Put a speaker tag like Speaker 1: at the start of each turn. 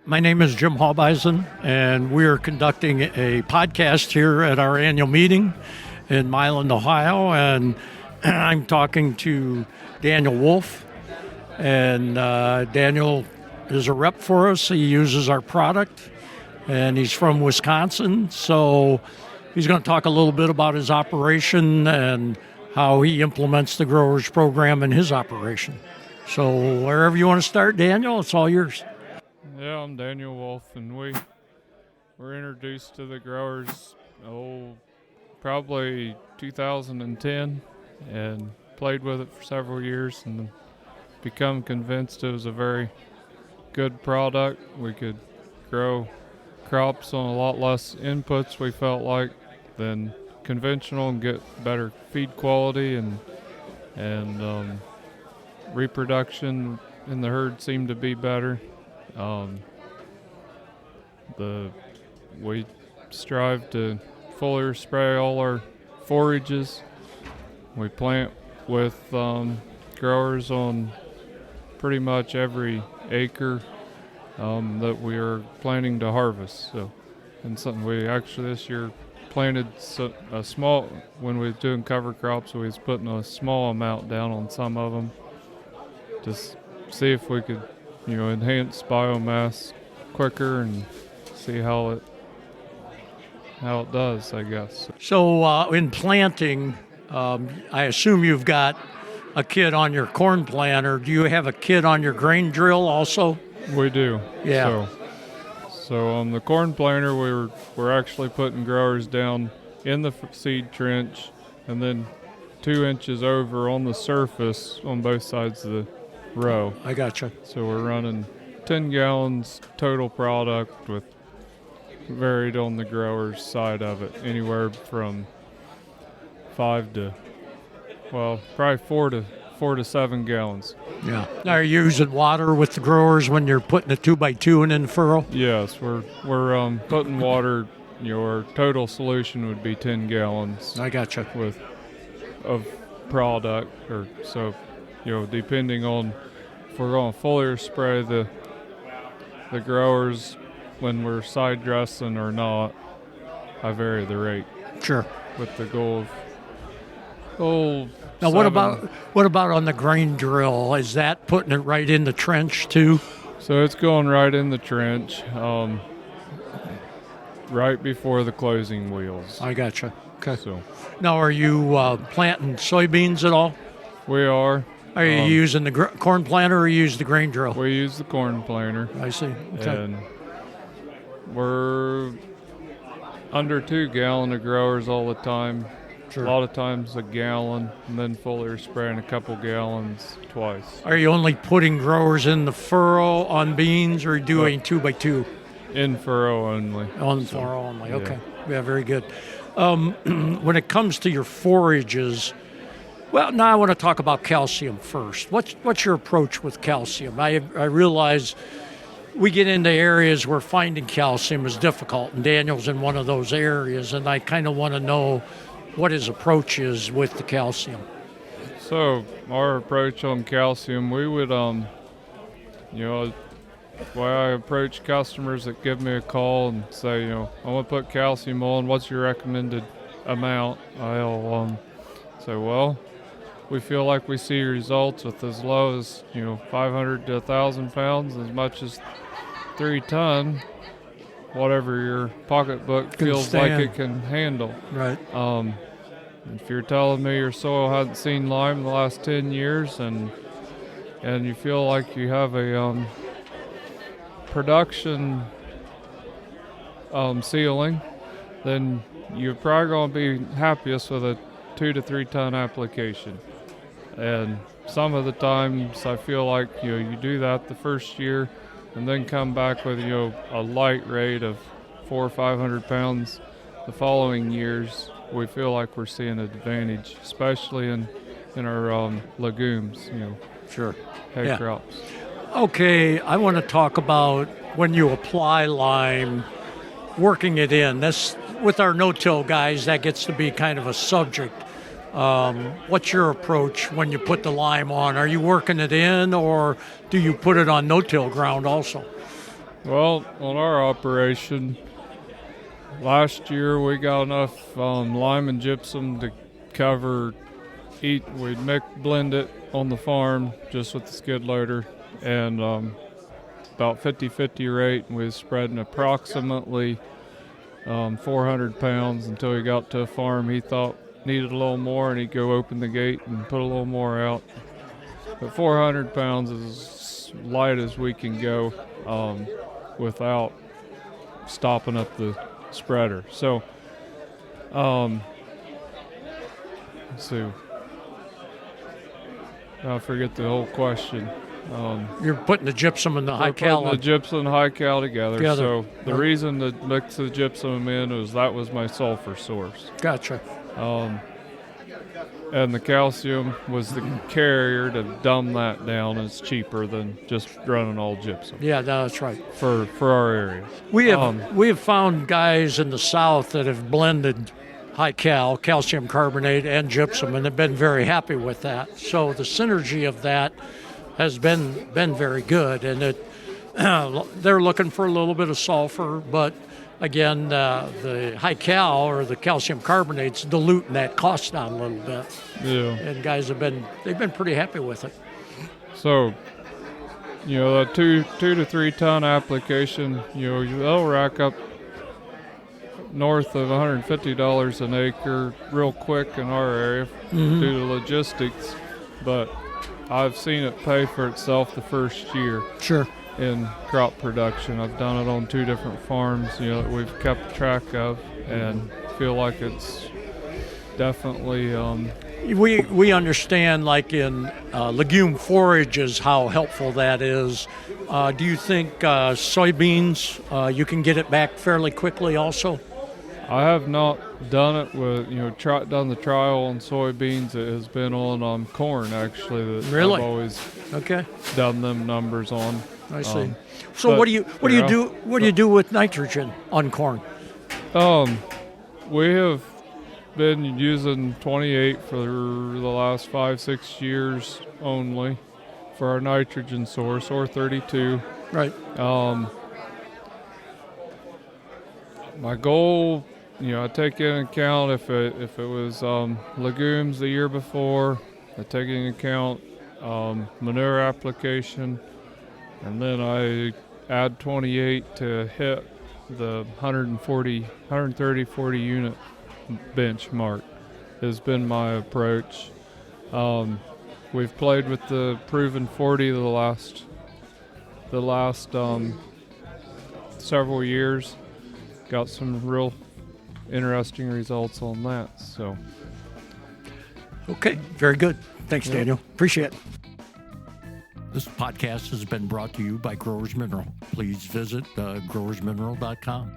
Speaker 1: My name is Jim Halbeisen, and we are conducting a podcast here at our annual meeting in Milan, Ohio. And I'm talking to Daniel Wolf, and Daniel is a rep for us. He uses our product, and he's from Wisconsin. So he's going to talk a little bit about his operation and how he implements the growers program in his operation. So wherever you want to start, Daniel, it's all yours.
Speaker 2: Yeah, I'm Daniel Wolf, and we were introduced to the growers, probably 2010, and played with it for several years, and become convinced it was a very good product. We could grow crops on a lot less inputs, we felt like, than conventional, and get better feed quality, and reproduction in the herd seemed to be better. We strive to foliar spray all our forages. We plant with growers on pretty much every acre that we are planning to harvest. So, and something we actually this year planted a small, when we was doing cover crops, we was putting a small amount down on some of them, just see if we could enhance biomass quicker and see how it does, I guess.
Speaker 1: So in planting, I assume you've got a kit on your corn planter. Do you have a kit on your grain drill also?
Speaker 2: We do.
Speaker 1: Yeah.
Speaker 2: So on the corn planter, we're actually putting growers down in the seed trench, and then 2 inches over on the surface on both sides of the row.
Speaker 1: I gotcha.
Speaker 2: So we're running 10 gallons total product, with varied on the grower's side of it, anywhere from 5 to, probably 4 to 7 gallons.
Speaker 1: Yeah. Are you using water with the growers when you're putting a 2x2 in the furrow?
Speaker 2: Yes, we're putting water. Our total solution would be 10 gallons.
Speaker 1: I gotcha.
Speaker 2: Of product, or so. Depending on if we're going to foliar spray the growers when we're side dressing or not, I vary the rate.
Speaker 1: Sure.
Speaker 2: With the goal of
Speaker 1: now, what about on the grain drill? Is that putting it right in the trench too?
Speaker 2: So it's going right in the trench, right before the closing wheels.
Speaker 1: I gotcha. Okay.
Speaker 2: So
Speaker 1: now, are you planting soybeans at all?
Speaker 2: We are.
Speaker 1: Are you using the corn planter or use the grain drill?
Speaker 2: We use the corn planter.
Speaker 1: I see. Okay.
Speaker 2: And we're under 2 gallon of growers all the time.
Speaker 1: Sure.
Speaker 2: A lot of times a gallon, and then foliar spraying a couple gallons twice.
Speaker 1: Are you only putting growers in the furrow on beans, or doing 2x2?
Speaker 2: In furrow only.
Speaker 1: On furrow only. Okay. Yeah, very good. When it comes to your forages, well, now I want to talk about calcium first. What's your approach with calcium? I realize we get into areas where finding calcium is difficult, and Daniel's in one of those areas, and I kind of want to know what his approach is with the calcium.
Speaker 2: So our approach on calcium, we would, the way I approach customers that give me a call and say, I want to put calcium on, what's your recommended amount? I'll say, we feel like we see results with as low as 500 to 1,000 pounds, as much as 3 ton, whatever your pocketbook feels like it can handle.
Speaker 1: Right.
Speaker 2: If you're telling me your soil hasn't seen lime in the last 10 years, and you feel like you have a production ceiling, then you're probably going to be happiest with a 2 to 3 ton application. And some of the times I feel like you do that the first year, and then come back with a light rate of 400 or 500 pounds the following years. We feel like we're seeing an advantage, especially in our legumes,
Speaker 1: Sure.
Speaker 2: hay crops.
Speaker 1: Okay, I want to talk about when you apply lime, working it in. This, with our no-till guys, that gets to be kind of a subject. What's your approach when you put the lime on? Are you working it in, or do you put it on no-till ground also?
Speaker 2: Well, on our operation, last year we got enough lime and gypsum to cover we'd blend it on the farm just with the skid loader, and about 50-50 rate, and we was spreading approximately 400 pounds until he got to a farm he thought needed a little more, and he'd go open the gate and put a little more out. But 400 pounds is as light as we can go without stopping up the spreader. So, let's see. I forget the whole question.
Speaker 1: You're putting the gypsum and the high cal.
Speaker 2: Putting the gypsum and high cal together. So the reason to mix the gypsum in was my sulfur source.
Speaker 1: Gotcha.
Speaker 2: And the calcium was the carrier to dumb that down. It's cheaper than just running all gypsum.
Speaker 1: Yeah, that's right.
Speaker 2: For our area.
Speaker 1: We have found guys in the south that have blended high cal, calcium carbonate, and gypsum, and have been very happy with that. So the synergy of that has been very good, and they're looking for a little bit of sulfur, but again, the high cal or the calcium carbonate's diluting that cost down a little bit.
Speaker 2: Yeah.
Speaker 1: And guys they've been pretty happy with it.
Speaker 2: So, the 2 to 3 ton application, they'll rack up north of $150 an acre real quick in our area due to logistics, but I've seen it pay for itself the first year. Sure. In crop production. I've done it on 2 different farms, that we've kept track of, and feel like it's definitely.
Speaker 1: We understand, like in legume forages, how helpful that is. Do you think soybeans you can get it back fairly quickly also?
Speaker 2: I have not done it with, done the trial on soybeans. It has been on corn, actually, that
Speaker 1: really?
Speaker 2: I've always done them numbers on.
Speaker 1: I see. So what do you do with nitrogen on corn?
Speaker 2: We have been using 28 for the last 5-6 years only for our nitrogen source, or 32.
Speaker 1: Right.
Speaker 2: My goal, I take into account if it was legumes the year before, I take into account manure application, and then I add 28 to hit the 130-40 unit benchmark has been my approach. We've played with the proven 40 the last several years. Got some real interesting results on that. So.
Speaker 1: Okay, very good. Thanks, Daniel. Appreciate it. This podcast has been brought to you by Growers Mineral. Please visit growersmineral.com.